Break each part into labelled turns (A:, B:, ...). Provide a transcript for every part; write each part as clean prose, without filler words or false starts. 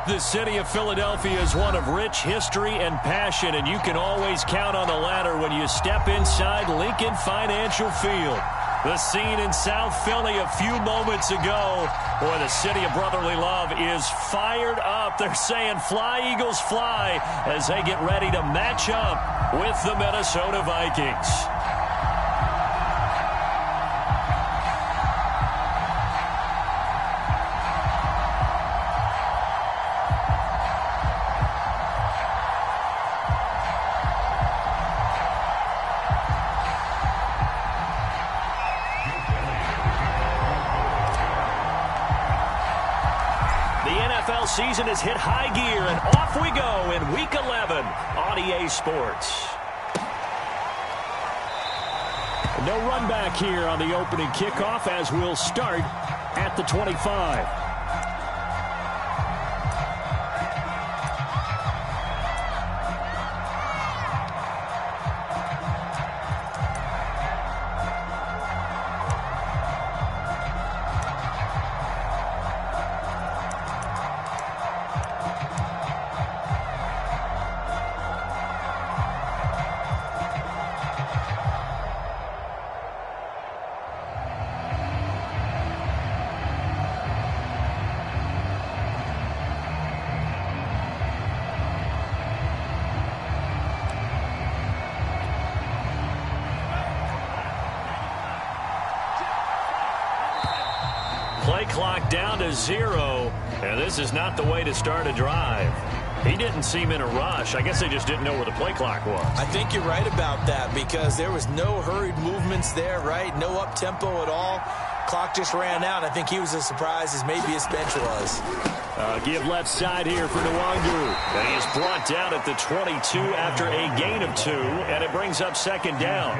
A: The city of Philadelphia is one of rich history and passion, and you can always count on the latter when you step inside Lincoln Financial Field. The scene in South Philly a few moments ago, boy, the city of brotherly love is fired up. They're saying, "Fly, Eagles, fly," as they get ready to match up with the Minnesota Vikings. Season has hit high gear, and off we go in Week 11 on EA Sports. No run back here on the opening kickoff as we'll start at the 25. Play clock down to 0, and this is not the way to start a drive. He didn't seem in a rush. I guess they just didn't know where the play clock was.
B: I think you're right about that because there was no hurried movements there, right? No up-tempo at all. Clock just ran out. I think he was as surprised as maybe his bench was.
A: Give left side here for Nwangu. And he is brought down at the 22 after a gain of 2, and it brings up second down.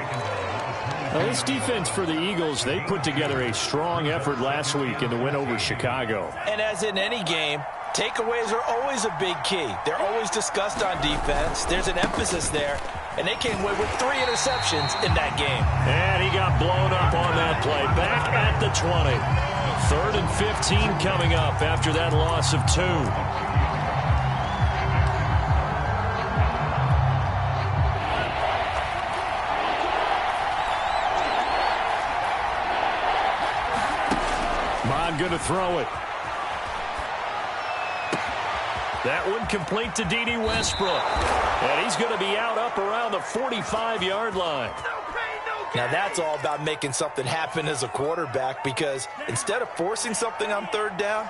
A: Now, this defense for the Eagles, they put together a strong effort last week in the win over Chicago.
B: And as in any game, takeaways are always a big key. They're always discussed on defense. There's an emphasis there, and they came away with 3 interceptions in that game.
A: And he got blown up on that play. Back at the 20. 3rd and 15 coming up after that loss of 2. Going to throw it. That one complete to D.D. Westbrook. And he's going to be out up around the 45-yard line.
B: Now that's all about making something happen as a quarterback, because instead of forcing something on 3rd down,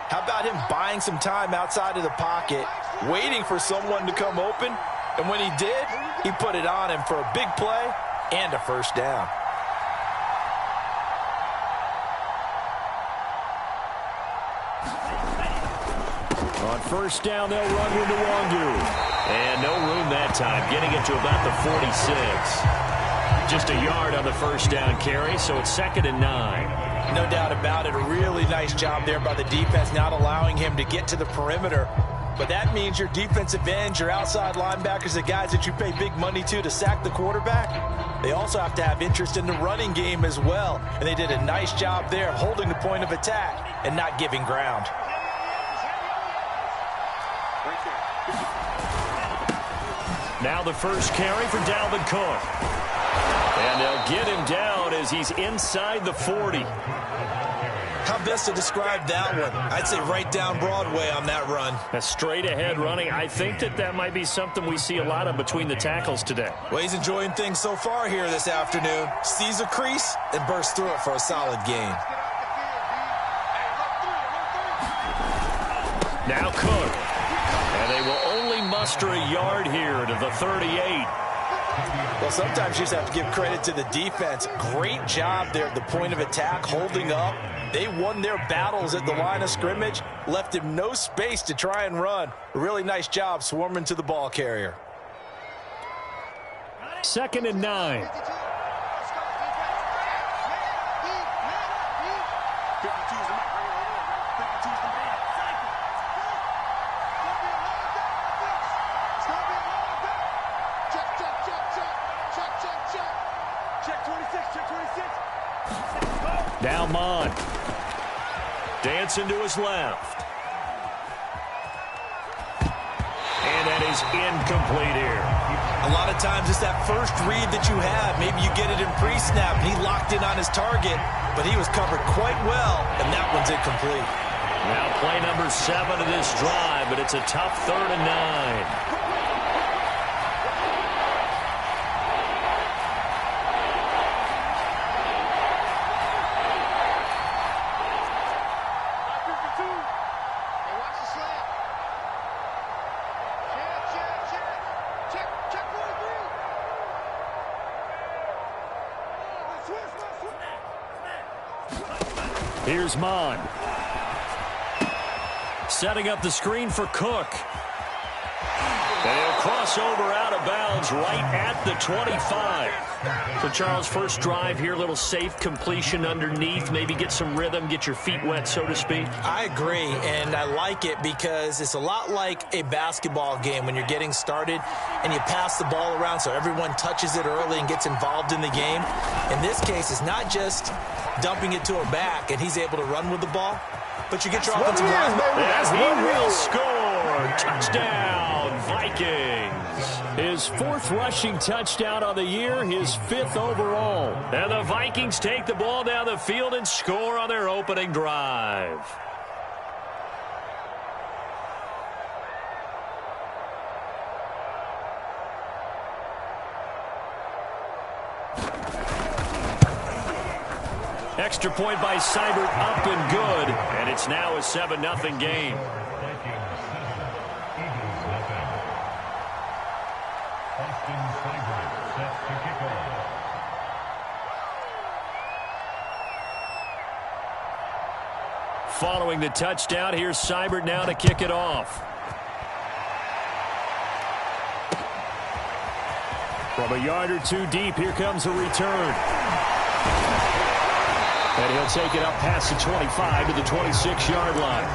B: how about him buying some time outside of the pocket, waiting for someone to come open, and when he did, he put it on him for a big play and a 1st down.
A: On 1st down, they'll run with Nwangu. And no room that time, getting it to about the 46. Just a yard on the 1st down carry, so it's 2nd and 9.
B: No doubt about it. A really nice job there by the defense, not allowing him to get to the perimeter. But that means your defensive ends, your outside linebackers, the guys that you pay big money to sack the quarterback, they also have to have interest in the running game as well. And they did a nice job there of holding the point of attack and not giving ground.
A: Now the first carry for Dalvin Cook. And they'll get him down as he's inside the 40.
B: How best to describe that one? I'd say right down Broadway on that run.
A: A straight ahead running. I think that might be something we see a lot of between the tackles today.
B: Well, he's enjoying things so far here this afternoon. Sees a crease and bursts through it for a solid gain.
A: Now Cook. And they will only muster a yard here to the 38.
B: Well, sometimes you just have to give credit to the defense. Great job there at the point of attack, holding up. They won their battles at the line of scrimmage, left him no space to try and run. A really nice job swarming to the ball carrier.
A: 2nd and 9. Now Mond. Dancing to his left. And that is incomplete here.
B: A lot of times it's that first read that you have. Maybe you get it in pre-snap, and he locked in on his target, but he was covered quite well, and that one's incomplete.
A: Now play number 7 of this drive, but it's a tough 3rd and 9. Here's Mon. Setting up the screen for Cook. And he'll cross over out of bounds right at the 25. So, Charles, first drive here, little safe completion underneath. Maybe get some rhythm, get your feet wet, so to speak.
B: I agree, and I like it because it's a lot like a basketball game when you're getting started and you pass the ball around so everyone touches it early and gets involved in the game. In this case, it's not just dumping it to a back and he's able to run with the ball, but you get your offensive line.
A: As he will score. Touchdown, Vikings. His 4th rushing touchdown on the year, his 5th overall. And the Vikings take the ball down the field and score on their opening drive. Extra point by Seibert, up and good. And it's now a 7-0 game. Following the touchdown, here's Seibert now to kick it off. From a yard or two deep, here comes a return. And he'll take it up past the 25 to the 26-yard line.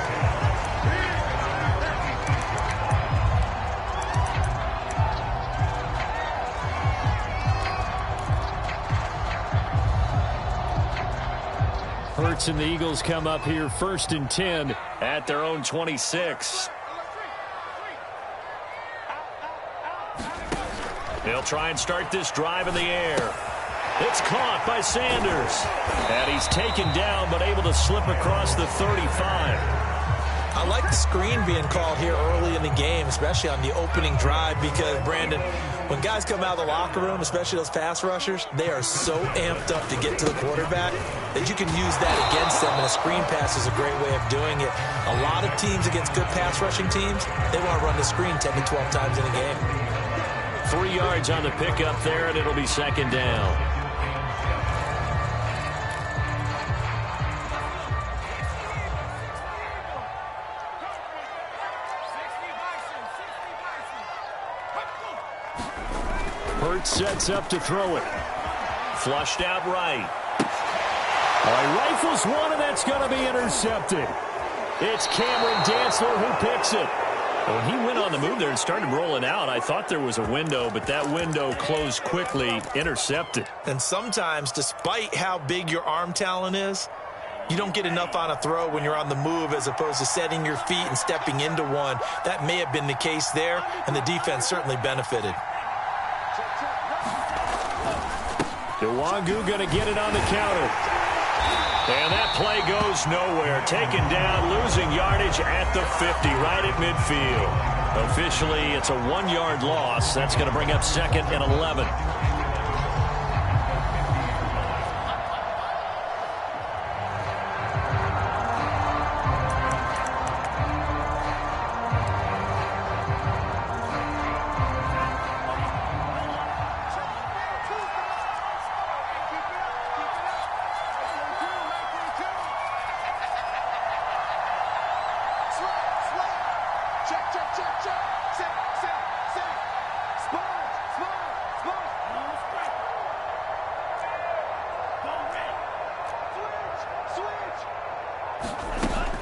A: Hurts and the Eagles come up here 1st and 10 at their own 26. They'll try and start this drive in the air. It's caught by Sanders. And he's taken down but able to slip across the 35.
B: I like the screen being called here early in the game, especially on the opening drive, because, Brandon, when guys come out of the locker room, especially those pass rushers, they are so amped up to get to the quarterback that you can use that against them, and a screen pass is a great way of doing it. A lot of teams against good pass rushing teams, they want to run the screen 10 to 12 times in a game.
A: 3 yards on the pickup there, and it'll be 2nd down. Hurts sets up to throw it. Flushed out right. Rifles one, and that's going to be intercepted. It's Cameron Dantzler who picks it. When he went on the move there and started rolling out, I thought there was a window, but that window closed quickly, intercepted.
B: And sometimes, despite how big your arm talent is, you don't get enough on a throw when you're on the move as opposed to setting your feet and stepping into one. That may have been the case there, and the defense certainly benefited.
A: Nwangu going to get it on the counter. And that play goes nowhere. Taken down, losing yardage at the 50, right at midfield. Officially, it's a 1-yard loss. That's going to bring up 2nd and 11.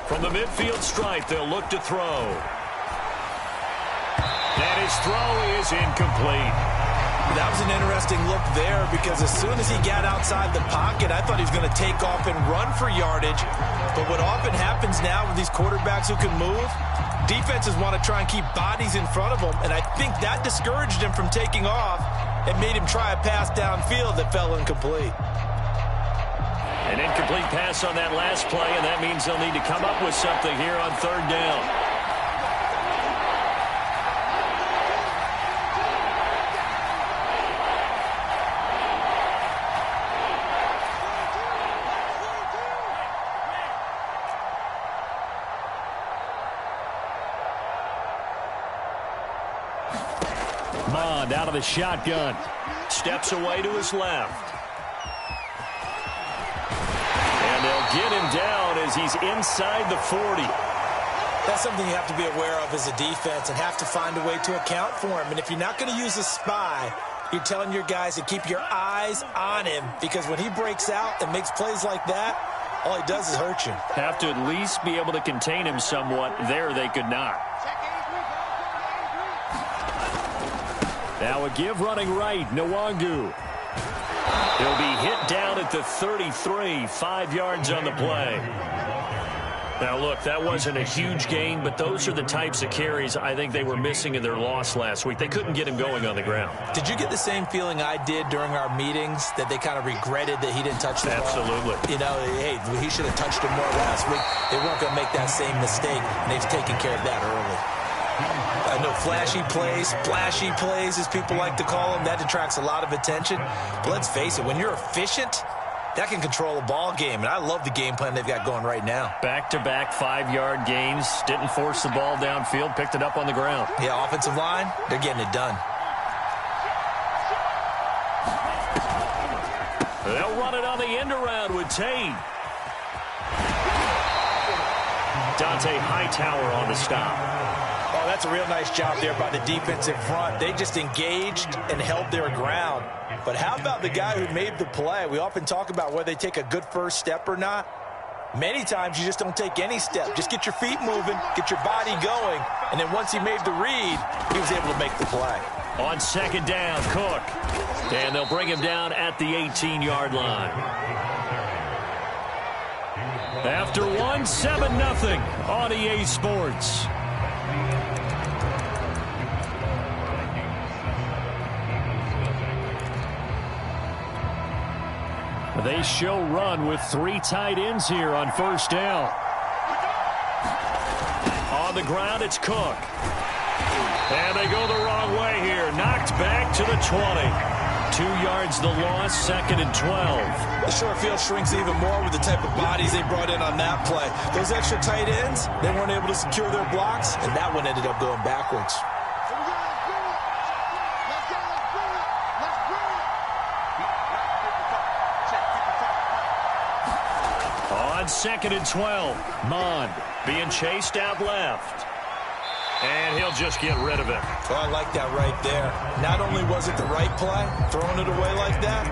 A: From the midfield stripe, they'll look to throw. And his throw is incomplete.
B: That was an interesting look there because as soon as he got outside the pocket, I thought he was going to take off and run for yardage. But what often happens now with these quarterbacks who can move, Defenses want to try and keep bodies in front of them, and I think that discouraged him from taking off and made him try a pass downfield that fell incomplete.
A: An incomplete pass on that last play, and that means they'll need to come up with something here on third down. Mond out of the shotgun. Steps away to his left. And they'll get him down as he's inside the 40.
B: That's something you have to be aware of as a defense and have to find a way to account for him. And if you're not going to use a spy, you're telling your guys to keep your eyes on him, because when he breaks out and makes plays like that, all he does is hurt you.
A: Have to at least be able to contain him somewhat. There they could not. Now a give running right, Nwangu. He'll be hit down at the 33, 5 yards on the play. Now look, that wasn't a huge gain, but those are the types of carries I think they were missing in their loss last week. They couldn't get him going on the ground.
B: Did you get the same feeling I did during our meetings, that they kind of regretted that he didn't touch the ball?
A: Absolutely.
B: You know, hey, he should have touched him more last week. They weren't going to make that same mistake, and they've taken care of that early. I know flashy plays, splashy plays, as people like to call them, that attracts a lot of attention. But let's face it, when you're efficient, that can control a ball game, and I love the game plan they've got going right now.
A: Back-to-back 5-yard gains, didn't force the ball downfield, picked it up on the ground.
B: Yeah, offensive line, they're getting it done.
A: They'll run it on the end around with Tate. Dante Hightower on the stop.
B: Oh, that's a real nice job there by the defensive front. They just engaged and held their ground. But how about the guy who made the play? We often talk about whether they take a good first step or not. Many times you just don't take any step. Just get your feet moving, get your body going, and then once he made the read, he was able to make the play.
A: On second down, Cook. And they'll bring him down at the 18-yard line. After 7-0 on EA Sports. They show run with 3 tight ends here on first down. On the ground, it's Cook. And they go the wrong way here. Knocked back to the 20. 2 yards the loss, 2nd and 12.
B: The short field shrinks even more with the type of bodies they brought in on that play. Those extra tight ends, they weren't able to secure their blocks, and that one ended up going backwards.
A: On 2nd and 12, Mond being chased out left. And he'll just get rid of it.
B: Oh, I like that right there. Not only was it the right play, throwing it away like that,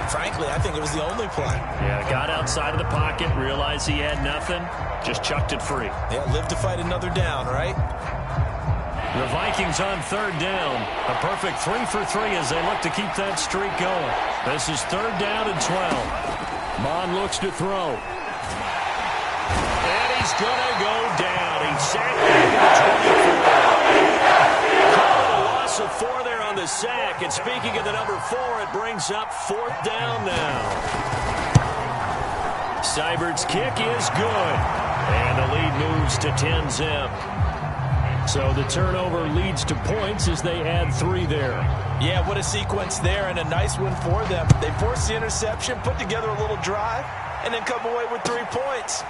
B: frankly, I think it was the only play.
A: Yeah, got outside of the pocket, realized he had nothing, just chucked it free.
B: Yeah, live to fight another down, right?
A: The Vikings on third down. A perfect 3 for 3 as they look to keep that streak going. This is 3rd down and 12. Mond looks to throw. And he's going to go down. He's sacked back at the 24. A loss of 4 there on the sack. And speaking of the number 4, it brings up 4th down now. Seibert's kick is good. And the lead moves to 10-zip. So the turnover leads to points as they add 3 there.
B: Yeah, what a sequence there, and a nice one for them. They forced the interception, put together a little drive, and then come away with 3 points.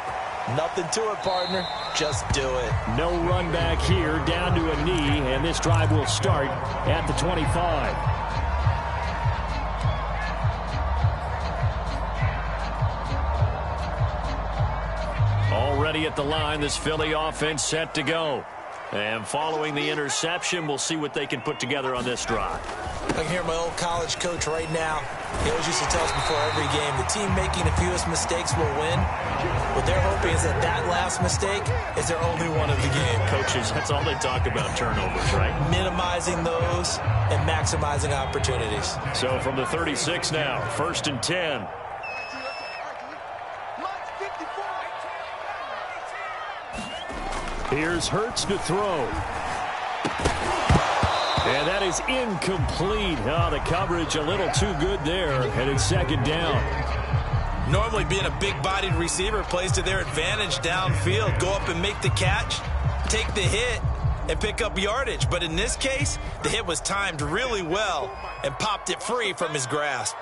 B: Nothing to it, partner. Just do it.
A: No run back here, down to a knee, and this drive will start at the 25. Already at the line, this Philly offense set to go. And following the interception, we'll see what they can put together on this drive.
B: I can hear my old college coach right now. He always used to tell us before every game, the team making the fewest mistakes will win. What they're hoping is that that last mistake is their only one of the game.
A: Coaches, that's all they talk about, turnovers, right?
B: Minimizing those and maximizing opportunities.
A: So from the 36 now, 1st and 10. Here's Hurts to throw. And that is incomplete. Oh, the coverage a little too good there, and it's second down.
B: Normally being a big-bodied receiver plays to their advantage downfield. Go up and make the catch, take the hit, and pick up yardage. But in this case, the hit was timed really well and popped it free from his grasp.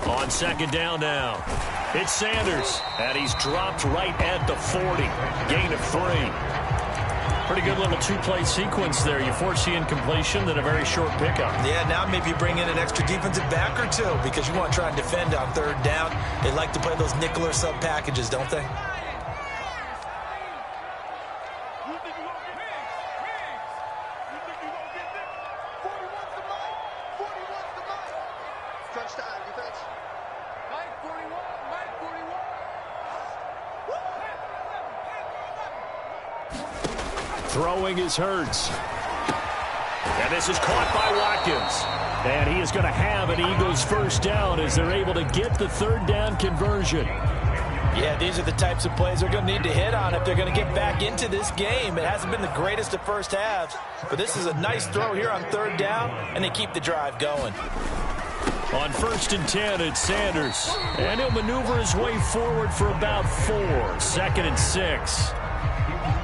A: On second down now, it's Sanders, and he's dropped right at the 40. Gain of 3. Pretty good little two-play sequence there. You force the incompletion, then a very short pickup.
B: Yeah, now maybe bring in an extra defensive back or two because you want to try and defend on third down. They like to play those nickel or sub packages, don't they?
A: Throwing is Hurts. And this is caught by Watkins. And he is going to have an Eagles first down as they're able to get the third down conversion.
B: Yeah, these are the types of plays they're going to need to hit on if they're going to get back into this game. It hasn't been the greatest of first halves, but this is a nice throw here on third down, and they keep the drive going.
A: On 1st and 10, it's Sanders. And he'll maneuver his way forward for about 4. 2nd and 6.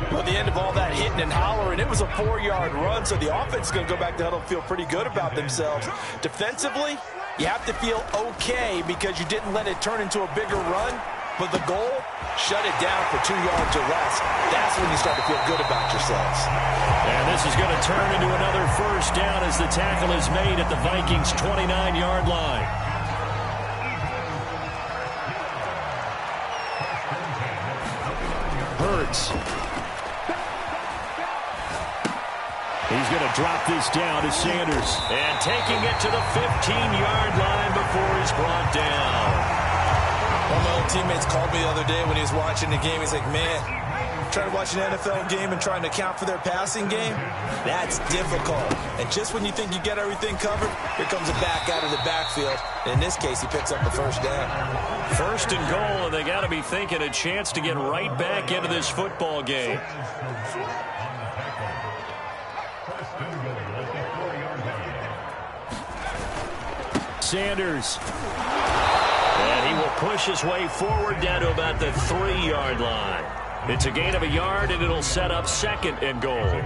B: Well, at the end of all that hitting and hollering, it was a 4-yard run, so the offense is going to go back to huddle and feel pretty good about themselves. Defensively, you have to feel okay because you didn't let it turn into a bigger run, but the goal, shut it down for 2 yards or less. That's when you start to feel good about yourselves.
A: And this is going to turn into another first down as the tackle is made at the Vikings' 29-yard line. Hurts. He's going to drop this down to Sanders. And taking it to the 15-yard line before he's brought down.
B: One of my old teammates called me the other day when he was watching the game. He's like, man, trying to watch an NFL game and trying to account for their passing game, that's difficult. And just when you think you get everything covered, here comes a back out of the backfield. And in this case, he picks up the first down.
A: 1st and goal, and they got to be thinking a chance to get right back into this football game. Sanders. And he will push his way forward down to about the 3-yard line. It's a gain of a yard, and it'll set up 2nd and goal.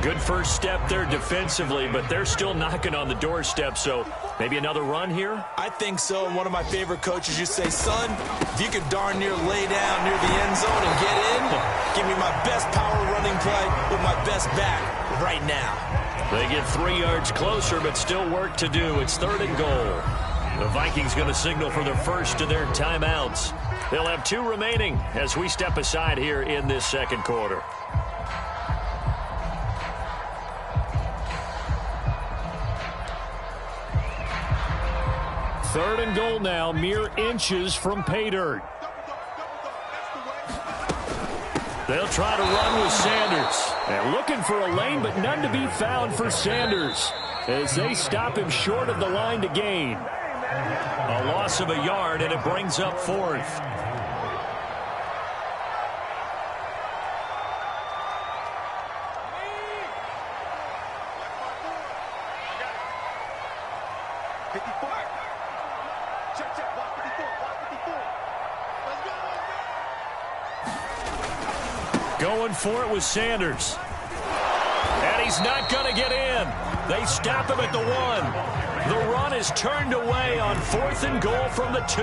A: Good first step there defensively, but they're still knocking on the doorstep, so maybe another run here?
B: I think so. And one of my favorite coaches used to say, son, if you can darn near lay down near the end zone and get in, give me my best power running play with my best back right now.
A: They get 3 yards closer, but still work to do. It's 3rd and goal. The Vikings going to signal for the first of their timeouts. They'll have 2 remaining as we step aside here in this second quarter. Third and goal now, mere inches from pay dirt. They'll try to run with Sanders. And looking for a lane, but none to be found for Sanders as they stop him short of the line to gain. A loss of a yard, and it brings up 4th. Going for it with Sanders. And he's not going to get in. They stop him at the 1. The run is turned away on 4th and goal from the 2.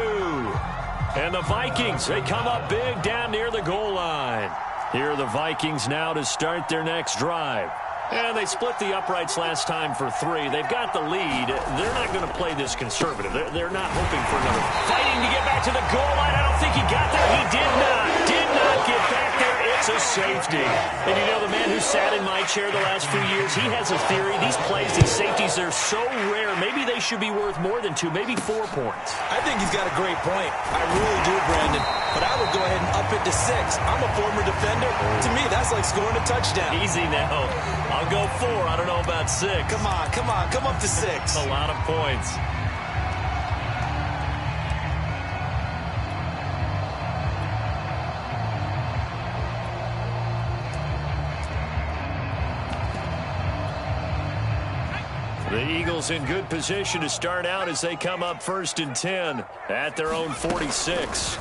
A: And the Vikings, they come up big down near the goal line. Here are the Vikings now to start their next drive. And they split the uprights last time for 3. They've got the lead. They're not going to play this conservative. They're not hoping for another. Fighting to get back to the goal line. I don't think he got there. He did not. Did not get back there. It's a safety. And you know, the man who sat in my chair the last few years, he has a theory. These plays, these safeties, they're so rare. Maybe they should be worth more than 2, maybe 4 points.
B: I think he's got a great point. I really do, Brandon. But I would go ahead and up it to 6. I'm a former defender. To me, that's like scoring a touchdown.
A: Easy now. I'll go 4. I don't know about 6.
B: Come on. Come up to 6.
A: A lot of points. The Eagles in good position to start out as they come up 1st and 10 at their own 46.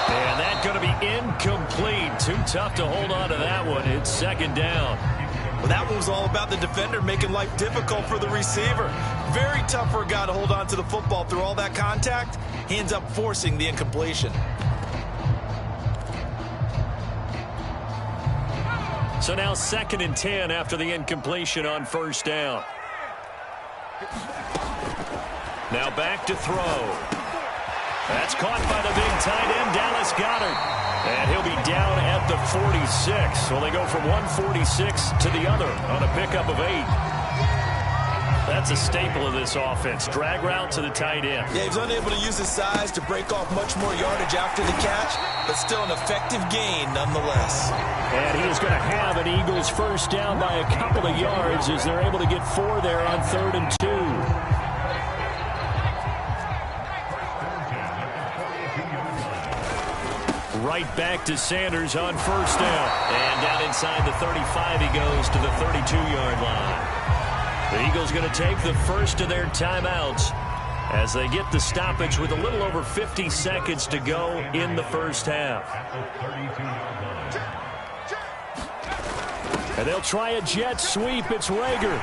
A: And that's going to be incomplete. Too tough to hold on to that one. It's 2nd down.
B: Well, that one was all about the defender making life difficult for the receiver. Very tough for a guy to hold on to the football through all that contact. He ends up forcing the incompletion.
A: So now 2nd and 10 after the incompletion on 1st down. Now back to throw. That's caught by the big tight end, Dallas Goedert. And he'll be down at the 46. So they go from 146 to the other on a pickup of 8. That's a staple of this offense. Drag route to the tight end.
B: Yeah, he's unable to use his size to break off much more yardage after the catch, but still an effective gain nonetheless.
A: And he is going to have an Eagles first down by a couple of yards as they're able to get 4 there on 3rd and 2. Right back to Sanders on 1st down. And down inside the 35 he goes to the 32-yard line. The Eagles going to take the first of their timeouts as they get the stoppage with a little over 50 seconds to go in the first half. And they'll try a jet sweep. It's Rager.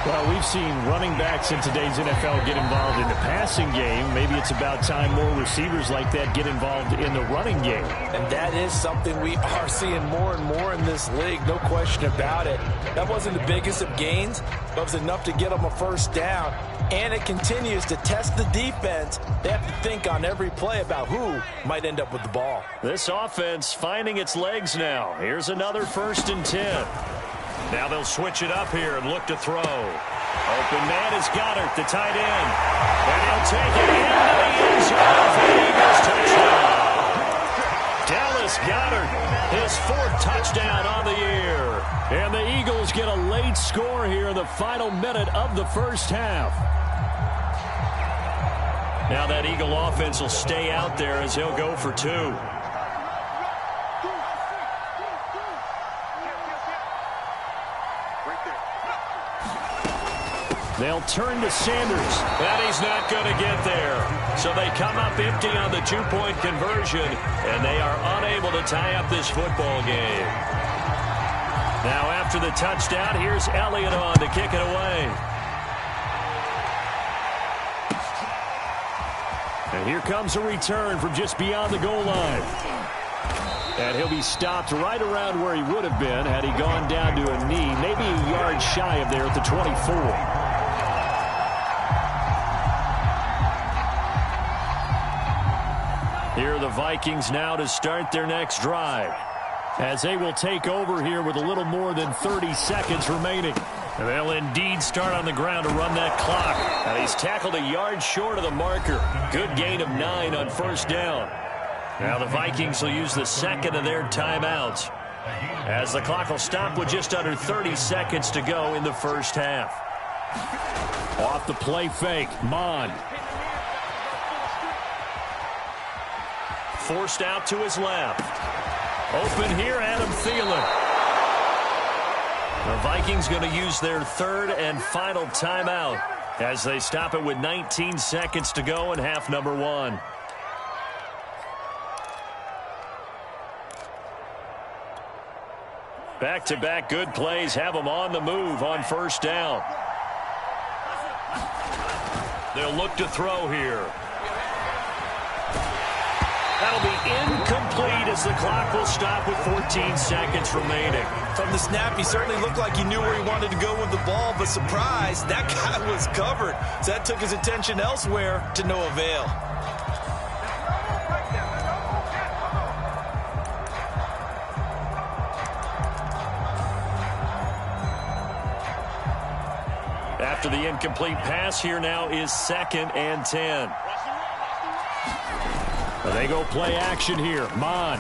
A: Well, we've seen running backs in today's NFL get involved in the passing game. Maybe it's about time more receivers like that get involved in the running game.
B: And that is something we are seeing more and more in this league, no question about it. That wasn't the biggest of gains, but it was enough to get them a first down. And it continues to test the defense. They have to think on every play about who might end up with the ball.
A: This offense finding its legs now. Here's another 1st and 10. Now they'll switch it up here and look to throw. Open man is Goedert, the tight end. And he'll take it into the end zone for the Eagles touchdown. Dallas Goedert, his 4th touchdown on the year. And the Eagles get a late score here in the final minute of the first half. Now that Eagle offense will stay out there as he'll go for 2. They'll turn to Sanders. And he's not going to get there. So they come up empty on the 2-point conversion, and they are unable to tie up this football game. Now after the touchdown, here's Elliott on to kick it away. And here comes a return from just beyond the goal line. And he'll be stopped right around where he would have been had he gone down to a knee, maybe a yard shy of there at the 24. Here are the Vikings now to start their next drive, as they will take over here with a little more than 30 seconds remaining. And they'll indeed start on the ground to run that clock. And he's tackled a yard short of the marker. Good gain of 9 on 1st down. Now the Vikings will use the 2nd of their timeouts, as the clock will stop with just under 30 seconds to go in the first half. Off the play fake, Mon. Forced out to his left. Open here, Adam Thielen. The Vikings going to use their 3rd and final timeout as they stop it with 19 seconds to go in half number 1. Back-to-back good plays have them on the move on 1st down. They'll look to throw here. That'll be incomplete as the clock will stop with 14 seconds remaining.
B: From the snap, he certainly looked like he knew where he wanted to go with the ball, but surprise, that guy was covered. So that took his attention elsewhere to no avail.
A: After the incomplete pass, here now is 2nd and 10. They go play action here. Mon.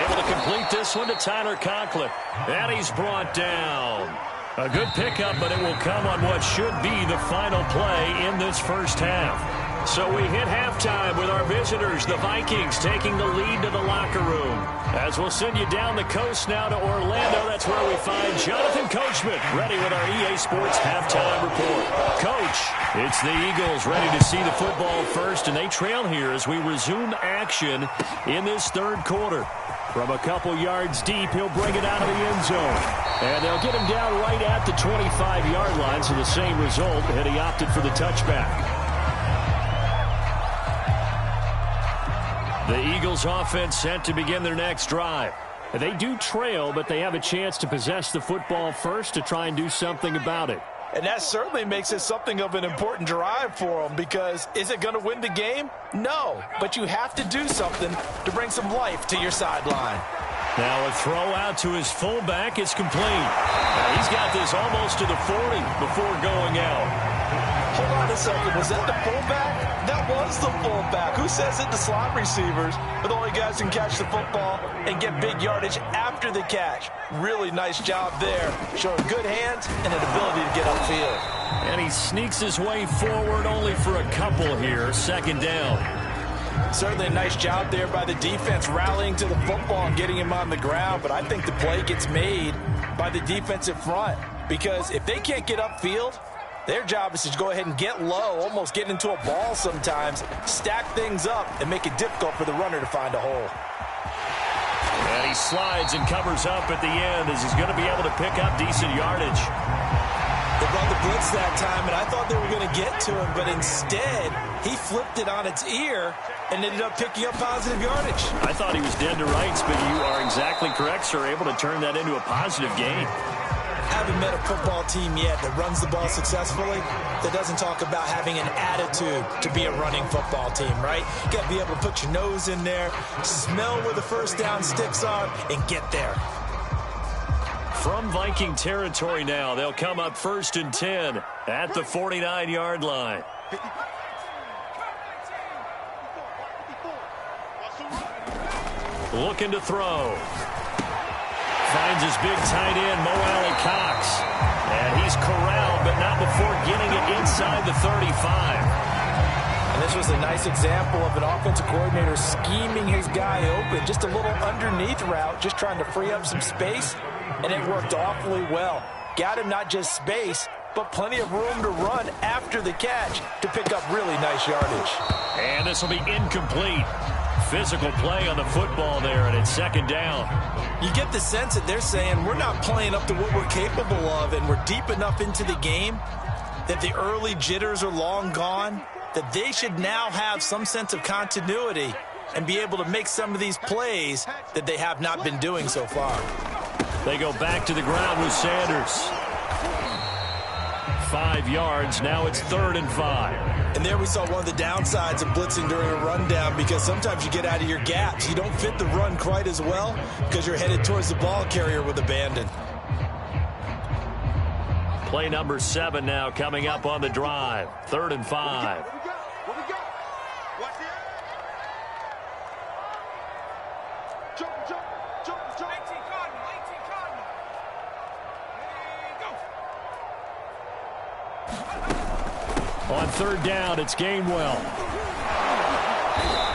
A: Able to complete this one to Tyler Conklin. And he's brought down. A good pickup, but it will come on what should be the final play in this first half. So we hit halftime with our visitors, the Vikings, taking the lead to the locker room. As we'll send you down the coast now to Orlando, that's where we find Jonathan Coachman, ready with our EA Sports halftime report. Coach, it's the Eagles ready to see the football first, and they trail here as we resume action in this third quarter. From a couple yards deep, he'll bring it out of the end zone. And they'll get him down right at the 25-yard line, so the same result, and he opted for the touchback. The Eagles offense set to begin their next drive. They do trail, but they have a chance to possess the football first to try and do something about it.
B: And that certainly makes it something of an important drive for them, because is it going to win the game? No, but you have to do something to bring some life to your sideline.
A: Now a throw out to his fullback is complete. Now he's got this almost to the 40 before going out.
B: Hold on a second. Was that the fullback? That was the fullback. Who says it? The slot receivers are the only guys who can catch the football and get big yardage after the catch. Really nice job there, showing good hands and an ability to get upfield.
A: And he sneaks his way forward only for a couple here. Second down.
B: Certainly a nice job there by the defense, rallying to the football and getting him on the ground. But I think the play gets made by the defensive front, because if they can't get upfield, their job is to go ahead and get low, almost get into a ball sometimes, stack things up, and make it difficult for the runner to find a hole.
A: And he slides and covers up at the end as he's going to be able to pick up decent yardage.
B: They brought the blitz that time, and I thought they were going to get to him, but instead, he flipped it on its ear and ended up picking up positive yardage.
A: I thought he was dead to rights, but you are exactly correct, sir, able to turn that into a positive gain.
B: Haven't met a football team yet that runs the ball successfully that doesn't talk about having an attitude to be a running football team, right? You got to be able to put your nose in there, smell where the first down sticks are, and get there.
A: From Viking territory now, they'll come up 1st and 10 at the 49-yard line. Looking to throw. Finds his big tight end, Mo Alley-Cox. And he's corralled, but not before getting it inside the 35.
B: And this was a nice example of an offensive coordinator scheming his guy open. Just a little underneath route, just trying to free up some space. And it worked awfully well. Got him not just space, but plenty of room to run after the catch to pick up really nice yardage.
A: And this will be incomplete. Physical play on the football there, and it's second down.
B: You get the sense that they're saying we're not playing up to what we're capable of, and we're deep enough into the game that the early jitters are long gone, that they should now have some sense of continuity and be able to make some of these plays that they have not been doing so far.
A: They go back to the ground with Sanders. 5 yards. Now it's 3rd and 5.
B: And there we saw one of the downsides of blitzing during a rundown, because sometimes you get out of your gaps. You don't fit the run quite as well because you're headed towards the ball carrier with abandon.
A: Play number 7 now coming up on the drive. 3rd and 5. On 3rd down, it's Gainwell.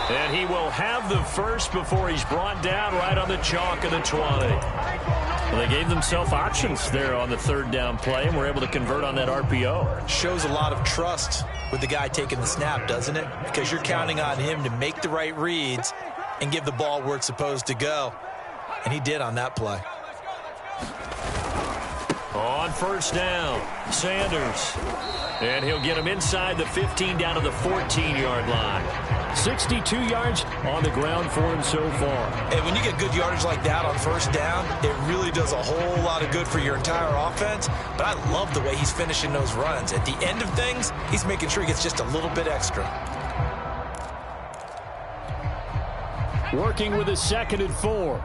A: And he will have the first before he's brought down right on the chalk of the 20. Well, they gave themselves options there on the 3rd down play, and were able to convert on that RPO.
B: Shows a lot of trust with the guy taking the snap, doesn't it? Because you're counting on him to make the right reads and give the ball where it's supposed to go. And he did on that play.
A: On 1st down, Sanders. And he'll get him inside the 15 down to the 14-yard line. 62 yards on the ground for him so far.
B: And when you get good yardage like that on 1st down, it really does a whole lot of good for your entire offense. But I love the way he's finishing those runs. At the end of things, he's making sure he gets just a little bit extra.
A: Working with a 2nd and 4.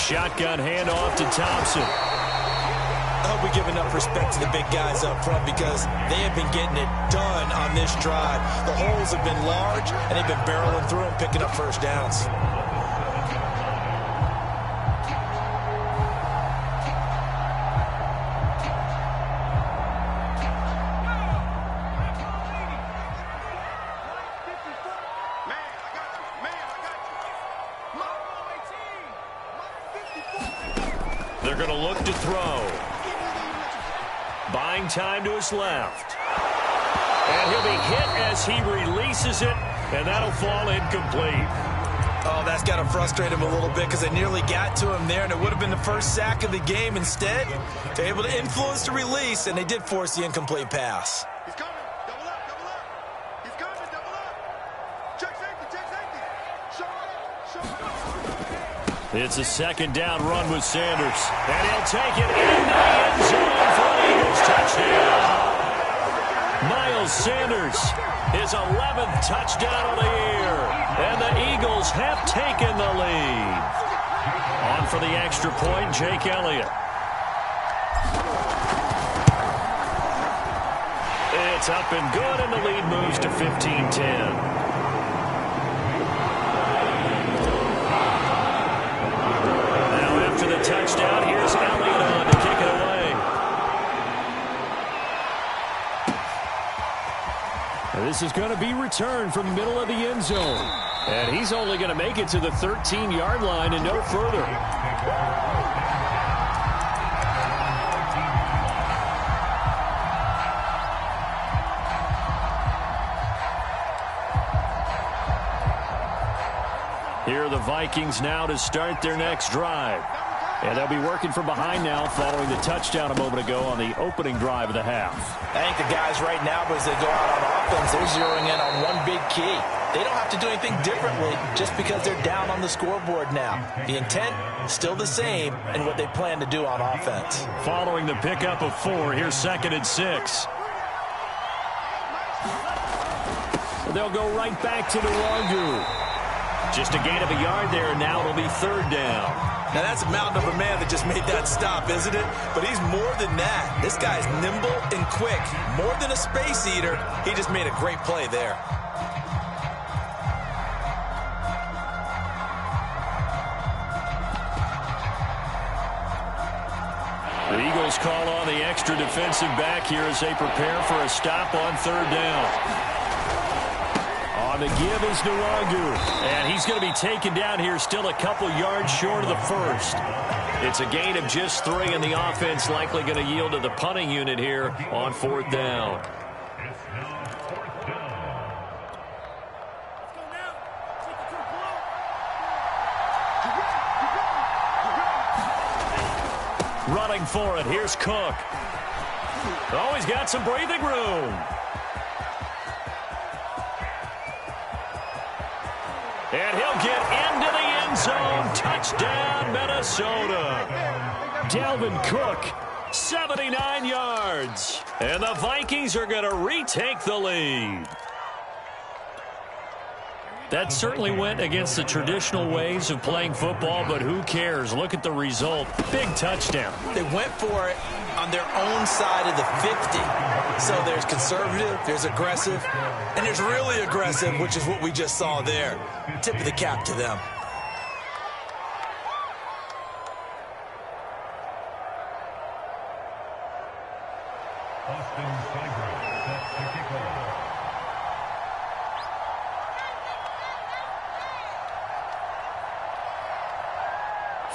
A: Shotgun handoff to Thompson.
B: I hope we give enough respect to the big guys up front, because they have been getting it done on this drive. The holes have been large, and they've been barreling through and picking up 1st downs.
A: They're going to look to throw. Buying time to his left. And he'll be hit as he releases it, and that'll fall incomplete.
B: Oh, that's got to frustrate him a little bit because they nearly got to him there, and it would have been the first sack of the game. Instead, they're able to influence the release, and they did force the incomplete pass.
C: He's coming. Double up, double up. He's coming, double up. Check safety, check safety. Show it up, show it up.
A: It's a second down run with Sanders. And he'll take it into the end zone for an Eagles touchdown. Miles Sanders, his 11th touchdown of the year. And the Eagles have taken the lead. On for the extra point, Jake Elliott. It's up and good, and the lead moves to 15-10. The touchdown. Here's Elliott on to kick it away. And this is going to be returned from the middle of the end zone. And he's only going to make it to the 13-yard line and no further. Here are the Vikings now to start their next drive. And they'll be working from behind now following the touchdown a moment ago on the opening drive of the half.
B: I think the guys right now, as they go out on offense, they're zeroing in on one big key. They don't have to do anything differently just because they're down on the scoreboard now. The intent is still the same in what they plan to do on offense.
A: Following the pickup of 4, here's 2nd and 6. They'll go right back to Nwangu. Just a gain of a yard there, and now it'll be 3rd down.
B: Now, that's a mountain of a man that just made that stop, isn't it? But he's more than that. This guy's nimble and quick. More than a space eater, he just made a great play there.
A: The Eagles call on the extra defensive back here as they prepare for a stop on 3rd down. On the give is Nwangu, and he's going to be taken down here still a couple yards short of the first. It's a gain of just 3, and the offense likely going to yield to the punting unit here on 4th down. Running for it, here's Cook. Oh, he's got some breathing room. And he'll get into the end zone. Touchdown, Minnesota. Dalvin Cook, 79 yards. And the Vikings are going to retake the lead. That certainly went against the traditional ways of playing football, but who cares? Look at the result. Big touchdown.
B: They went for it on their own side of the 50. So there's conservative, there's aggressive, and there's really aggressive, which is what we just saw there. Tip of the cap to them.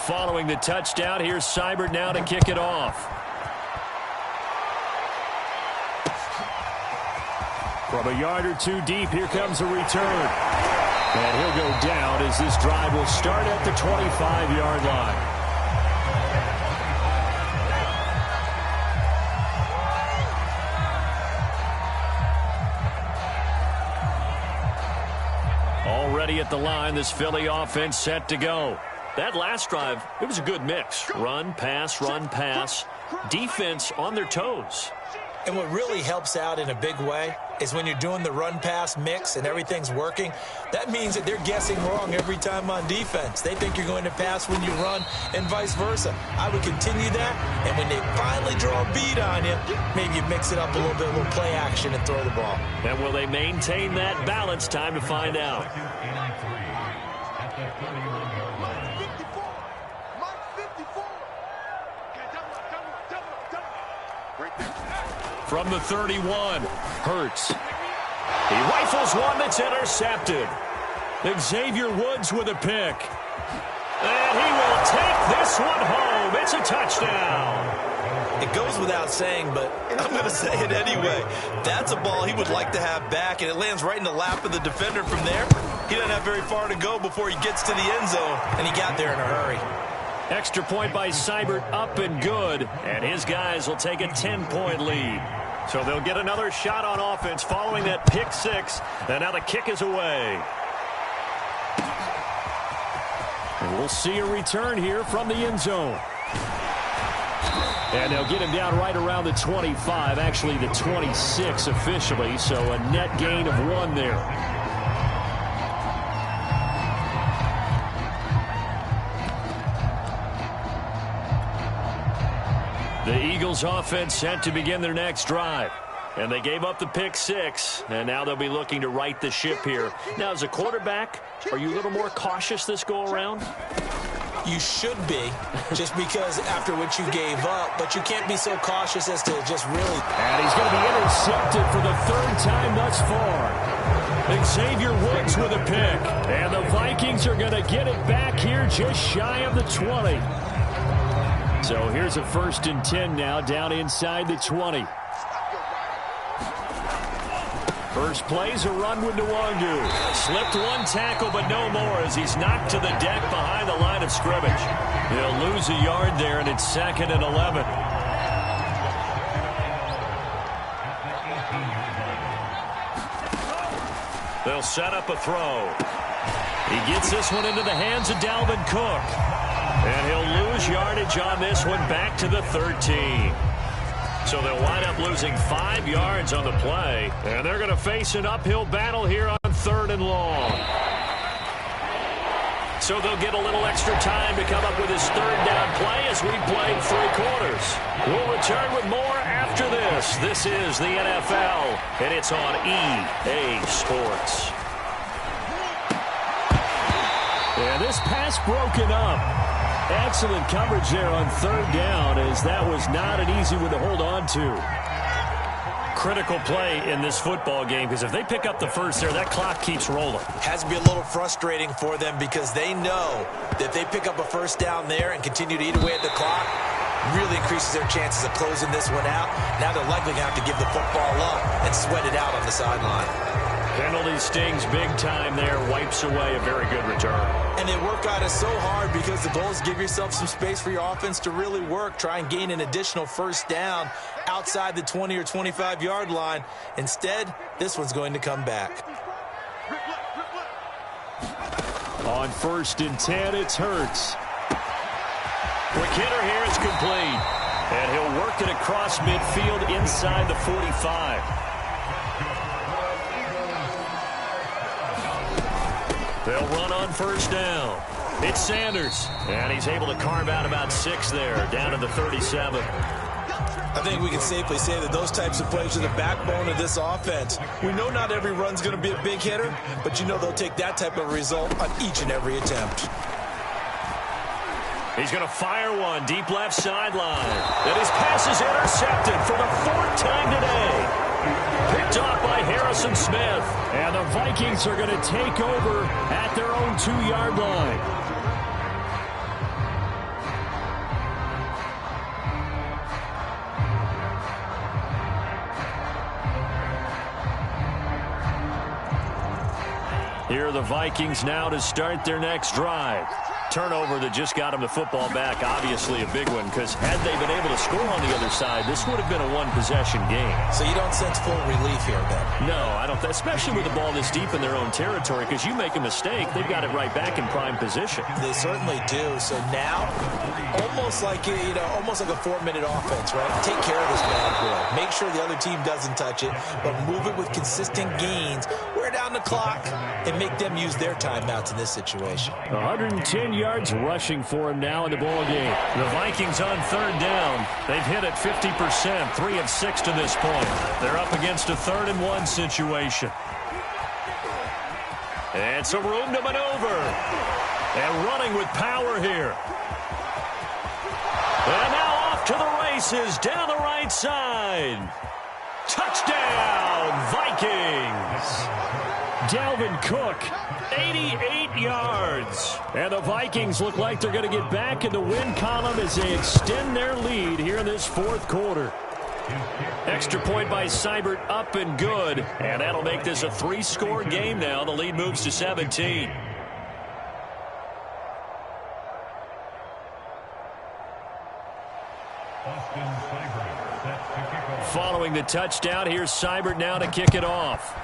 A: Following the touchdown, here's Seibert now to kick it off. From a yard or 2 deep, here comes a return. And he'll go down as this drive will start at the 25-yard line. Already at the line, this Philly offense set to go. That last drive, it was a good mix. Run, pass, defense on their toes.
B: And what really helps out in a big way is when you're doing the run-pass mix and everything's working, that means that they're guessing wrong every time on defense. They think you're going to pass when you run and vice versa. I would continue that, and when they finally draw a beat on you, maybe you mix it up a little bit, a little play action and throw the ball.
A: And will they maintain that balance? Time to find out. From the 31, Hurts. He rifles one that's intercepted. Xavier Woods with a pick. And he will take this one home. It's a touchdown.
B: It goes without saying, but I'm going to say it anyway. That's a ball he would like to have back, and it lands right in the lap of the defender from there. He doesn't have very far to go before he gets to the end zone, and he got there in a hurry.
A: Extra point by Seibert, up and good, and his guys will take a 10-point lead. So they'll get another shot on offense following that pick six, and now the kick is away. And we'll see a return here from the end zone. And they'll get him down right around the 25, actually the 26 officially, so a net gain of 1 there. The Eagles offense set to begin their next drive. And they gave up the pick six, and now they'll be looking to right the ship here. Now, as a quarterback, are you a little more cautious this go-around?
B: You should be, just because after what you gave up, but you can't be so cautious as to just really.
A: And he's going to be intercepted for the 3rd time thus far. Xavier Woods with a pick, and the Vikings are going to get it back here just shy of the 20. So here's a 1st and 10 now, down inside the 20. First play's a run with Nwangu. Slipped one tackle, but no more as he's knocked to the deck behind the line of scrimmage. He'll lose a yard there, and it's 2nd and 11. They'll set up a throw. He gets this one into the hands of Dalvin Cook. And he'll lose yardage on this one back to the 13. So they'll wind up losing 5 yards on the play. And they're going to face an uphill battle here on 3rd and long. So they'll get a little extra time to come up with his 3rd down play as we played 3 quarters. We'll return with more after this. This is the NFL, and it's on EA Sports. And this pass broken up. Excellent coverage there on 3rd down, as that was not an easy one to hold on to. Critical play in this football game, because if they pick up the first there, that clock keeps rolling.
B: Has to be a little frustrating for them because they know that if they pick up a 1st down there and continue to eat away at the clock, really increases their chances of closing this one out. Now they're likely going to have to give the football up and sweat it out on the sideline.
A: Penalty stings big time there, wipes away a very good return.
B: And they work on it so hard because the goal is give yourself some space for your offense to really work. Try and gain an additional 1st down outside the 20 or 25-yard line. Instead, this one's going to come back.
A: On 1st and 10, it's Hurts. Quick hitter here, it's complete. And he'll work it across midfield inside the 45. They'll run on 1st down. It's Sanders, and he's able to carve out about 6 there, down to the 37.
B: I think we can safely say that those types of plays are the backbone of this offense. We know not every run's going to be a big hitter, but you know they'll take that type of result on each and every attempt.
A: He's going to fire one deep left sideline. And his pass is intercepted for the 4th time today. Picked off by Harrison Smith. And the Vikings are going to take over at their own 2-yard line. Here are the Vikings now to start their next drive. Turnover that just got him the football back, obviously a big one, because had they been able to score on the other side, this would have been a 1-possession game.
B: So you don't sense full relief here, then?
A: No, I don't. Especially with the ball this deep in their own territory, because you make a mistake, they've got it right back in prime position.
B: They certainly do. So now, almost like almost like a 4-minute offense, right? Take care of this bad boy. Make sure the other team doesn't touch it, but move it with consistent gains. Wear down the clock and make them use their timeouts in this situation.
A: 110 yards rushing for him now in the ball game. The Vikings on 3rd down. They've hit it 50%, 3 of 6 to this point. They're up against a 3rd and 1 situation. And some room to maneuver. And running with power here. And now off to the races down the right side. Touchdown, Vikings. Dalvin Cook, 88 yards. And the Vikings look like they're going to get back in the win column as they extend their lead here in this fourth quarter. Extra point by Seibert, up and good. And that'll make this a 3-score game now. The lead moves to 17. Following the touchdown, here's Seibert now to kick it off.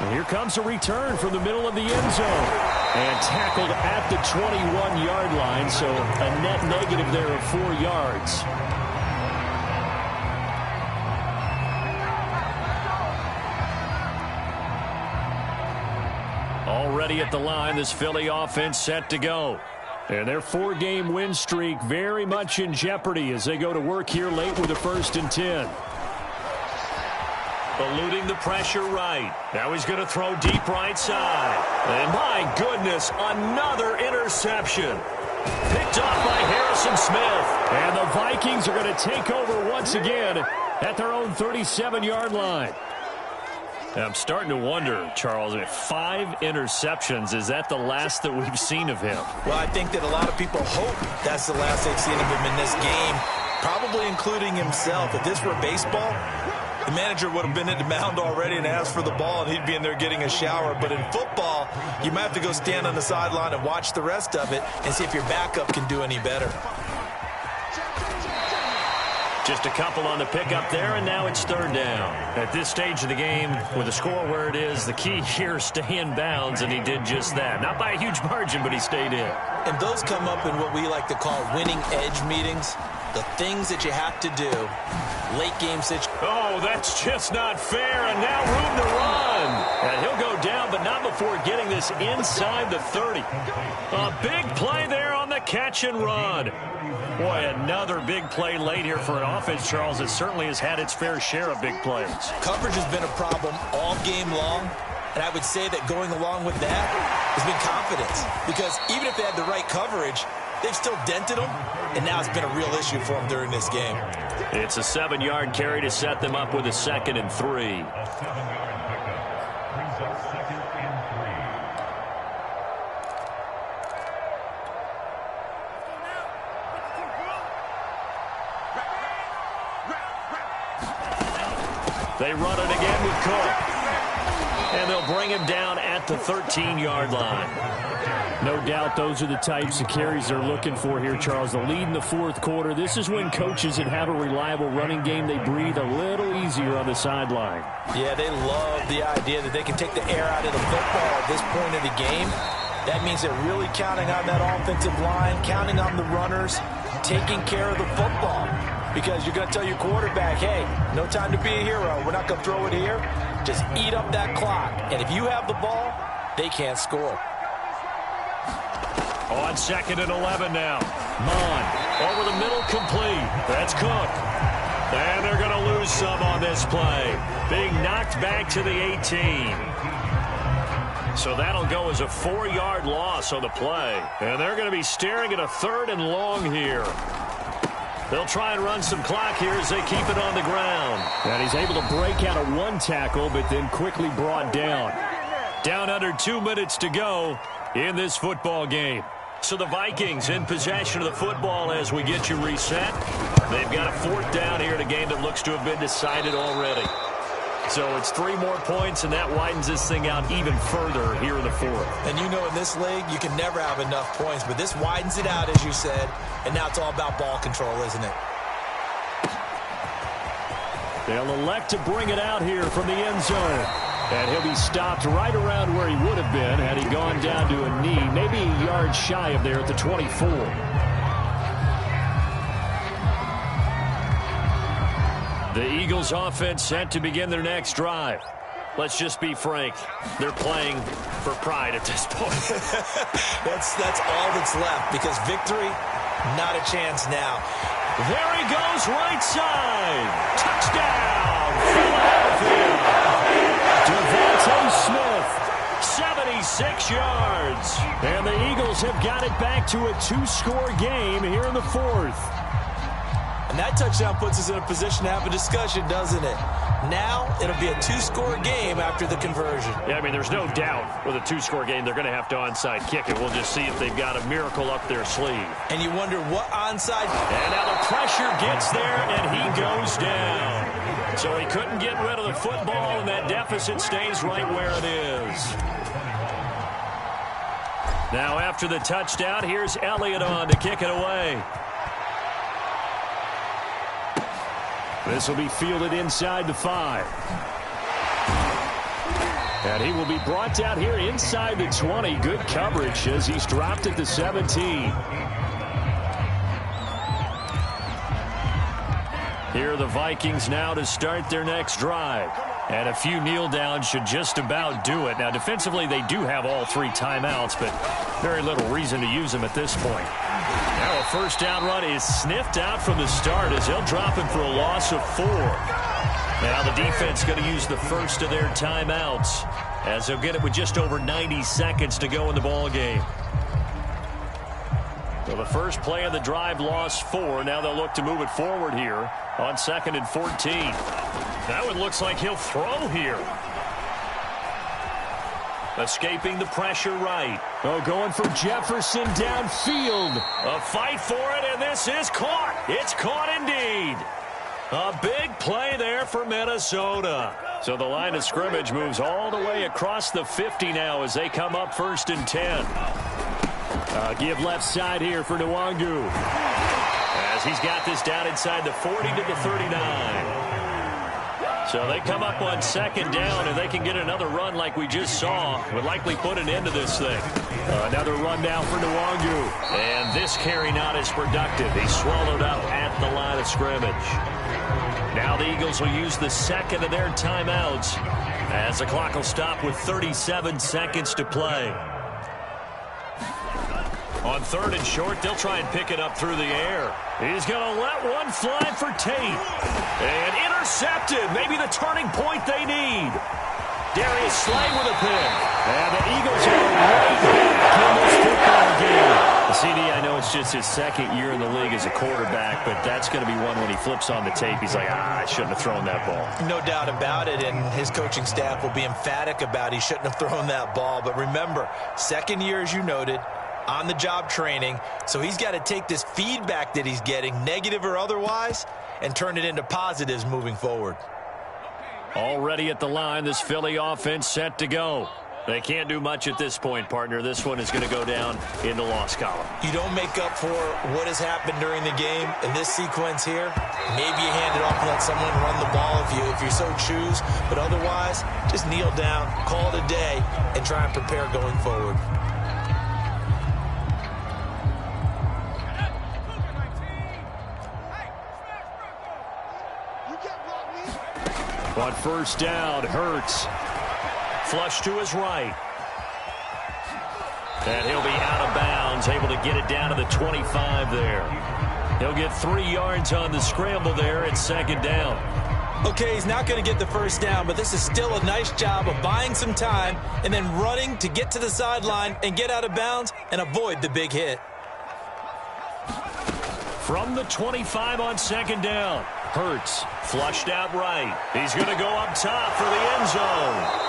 A: And here comes a return from the middle of the end zone. And tackled at the 21-yard line, so a net negative there of 4 yards. Already at the line, this Philly offense set to go. And their 4-game win streak very much in jeopardy as they go to work here late with a 1st and 10. Eluding the pressure right. Now he's going to throw deep right side. And my goodness, another interception. Picked off by Harrison Smith. And the Vikings are going to take over once again at their own 37-yard line. I'm starting to wonder, Charles, if 5 interceptions, is that the last that we've seen of him?
B: Well, I think that a lot of people hope that's the last they've seen of him in this game, probably including himself. If this were baseball, the manager would have been at the mound already and asked for the ball, and he'd be in there getting a shower. But in football, you might have to go stand on the sideline and watch the rest of it and see if your backup can do any better.
A: Just a couple on the pickup there, and now it's 3rd down. At this stage of the game, with the score where it is, the key here is stay in bounds, and he did just that. Not by a huge margin, but he stayed in.
B: And those come up in what we like to call winning edge meetings. The things that you have to do. Late game situation.
A: Oh, that's just not fair, and now room to run. And he'll go down, but not before getting this inside the 30. A big play there on the catch and run. Boy, another big play late here for an offense, Charles. It certainly has had its fair share of big plays.
B: Coverage has been a problem all game long, and I would say that going along with that has been confidence. Because even if they had the right coverage, they've still dented them, and now it's been a real issue for them during this game.
A: It's a 7-yard carry to set them up with a 2nd and 3. They run it again with Cook. And they'll bring him down at the 13-yard line. No doubt those are the types of carries they're looking for here, Charles. The lead in the 4th quarter. This is when coaches that have a reliable running game, they breathe a little easier on the sideline.
B: Yeah, they love the idea that they can take the air out of the football at this point of the game. That means they're really counting on that offensive line, counting on the runners, taking care of the football. Because you're going to tell your quarterback, hey, no time to be a hero. We're not going to throw it here. Just eat up that clock. And if you have the ball, they can't score.
A: On 2nd and 11 now. Mon over the middle, complete. That's Cook. And they're going to lose some on this play. Being knocked back to the 18. So that'll go as a 4-yard loss on the play. And they're going to be staring at a 3rd and long here. They'll try and run some clock here as they keep it on the ground. And he's able to break out of 1 tackle, but then quickly brought down. Down under 2 minutes to go in this football game. So the Vikings in possession of the football as we get you reset. They've got a 4th down here in a game that looks to have been decided already. So it's 3 more points, and that widens this thing out even further here in the 4th.
B: And you know in this league, you can never have enough points, but this widens it out, as you said, and now it's all about ball control, isn't it?
A: They'll elect to bring it out here from the end zone. And he'll be stopped right around where he would have been had he gone down to a knee, maybe a yard shy of there at the 24. The Eagles offense set to begin their next drive. Let's just be frank. They're playing for pride at this point.
B: that's all that's left, because victory, not a chance now.
A: There he goes, right side. Touchdown, Philadelphia. Devontae Smith, 76 yards. And the Eagles have got it back to a 2-score game here in the 4th.
B: And that touchdown puts us in a position to have a discussion, doesn't it? Now it'll be a two-score game after the conversion.
A: Yeah, I mean, there's no doubt with a two-score game they're going to have to onside kick it. We'll just see if they've got a miracle up their sleeve.
B: And you wonder what onside...
A: And now the pressure gets there, and he goes down. So he couldn't get rid of the football, and that deficit stays right where it is. Now after the touchdown, here's Elliott on to kick it away. This will be fielded inside the 5. And he will be brought down here inside the 20. Good coverage as he's dropped at the 17. Here are the Vikings now to start their next drive. And a few kneel downs should just about do it. Now, defensively, they do have all 3 timeouts, but very little reason to use them at this point. Now a first down run is sniffed out from the start as they'll drop him for a loss of 4. Now the defense going to use the first of their timeouts as they'll get it with just over 90 seconds to go in the ball game. So the first play of the drive lost 4. Now they'll look to move it forward here on 2nd and 14. Now it looks like he'll throw here. Escaping the pressure right. Oh, going for Jefferson downfield. A fight for it, and this is caught. It's caught indeed. A big play there for Minnesota. So the line of scrimmage moves all the way across the 50 now as they come up 1st and 10. Give left side here for Nwangu. As he's got this down inside the 40 to the 39. So they come up on 2nd down, and they can get another run like we just saw. Would likely put an end to this thing. Another run down for Nwangu. And this carry not as productive. He's swallowed up at the line of scrimmage. Now the Eagles will use the 2nd of their timeouts as the clock will stop with 37 seconds to play. On 3rd and short, they'll try and pick it up through the air. He's going to let one fly for Tate. And intercepted. Maybe the turning point they need. Darius Slay with a pick. And the Eagles are right back in this football game. CD, I know it's just his 2nd year in the league as a quarterback, but that's going to be one when he flips on the tape. He's like, I shouldn't have thrown that ball.
B: No doubt about it, and his coaching staff will be emphatic about he shouldn't have thrown that ball. But remember, 2nd year, as you noted, on-the-job training, so he's got to take this feedback that he's getting, negative or otherwise, and turn it into positives moving forward.
A: Already at the line, this Philly offense set to go. They can't do much at this point, partner. This one is going to go down in the loss column.
B: You don't make up for what has happened during the game in this sequence here. Maybe you hand it off and let someone run the ball if you so choose, but otherwise, just kneel down, call it a day, and try and prepare going forward.
A: On 1st down, Hurts. Flush to his right. And he'll be out of bounds, able to get it down to the 25 there. He'll get 3 yards on the scramble there at 2nd down.
B: Okay, he's not going to get the 1st down, but this is still a nice job of buying some time and then running to get to the sideline and get out of bounds and avoid the big hit.
A: From the 25 on 2nd down. Hurts flushed out right. He's going to go up top for the end zone.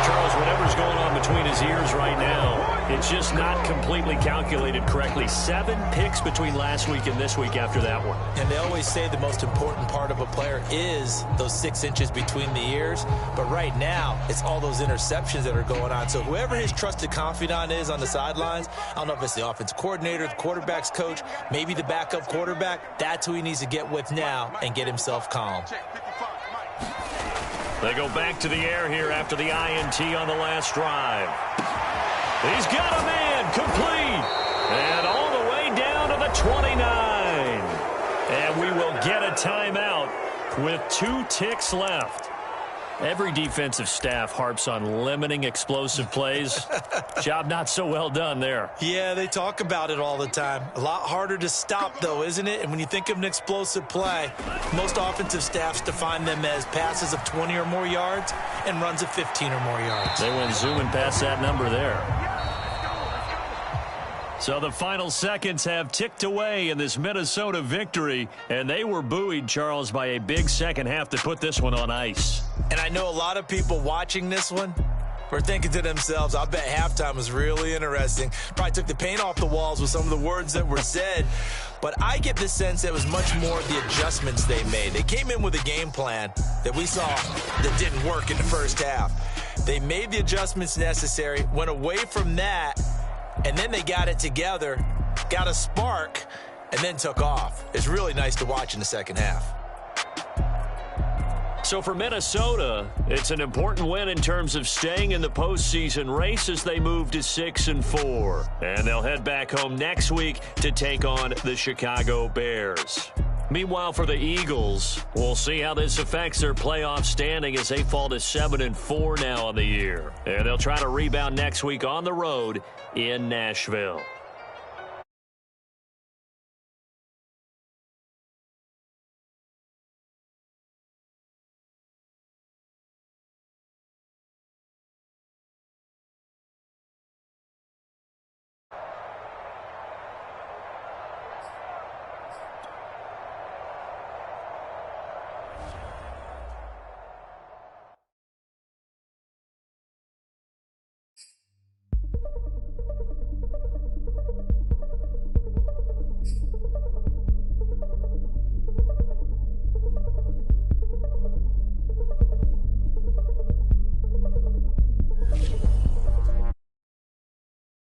A: Charles, whatever's going on between his ears right now, it's just not completely calculated correctly. 7 picks between last week and this week after that one.
B: And they always say the most important part of a player is those 6 inches between the ears. But right now, it's all those interceptions that are going on. So whoever his trusted confidant is on the sidelines, I don't know if it's the offensive coordinator, the quarterback's coach, maybe the backup quarterback, that's who he needs to get with now and get himself calm.
A: They go back to the air here after the INT on the last drive. He's got a man complete. And all the way down to the 29. And we will get a timeout with 2 ticks left. Every defensive staff harps on limiting explosive plays. Job not so well done there.
B: Yeah, they talk about it all the time. A lot harder to stop, though, isn't it? And when you think of an explosive play, most offensive staffs define them as passes of 20 or more yards and runs of 15 or more yards.
A: They went zooming past that number there. So the final seconds have ticked away in this Minnesota victory, and they were buoyed, Charles, by a big second half to put this one on ice.
B: And I know a lot of people watching this one were thinking to themselves, I bet halftime was really interesting. Probably took the paint off the walls with some of the words that were said. But I get the sense that it was much more the adjustments they made. They came in with a game plan that we saw that didn't work in the first half. They made the adjustments necessary, went away from that, and then they got it together, got a spark, and then took off. It's really nice to watch in the second half.
A: So for Minnesota, it's an important win in terms of staying in the postseason race as they move to 6-4. And they'll head back home next week to take on the Chicago Bears. Meanwhile, for the Eagles, we'll see how this affects their playoff standing as they fall to 7-4 now on the year. And they'll try to rebound next week on the road in Nashville.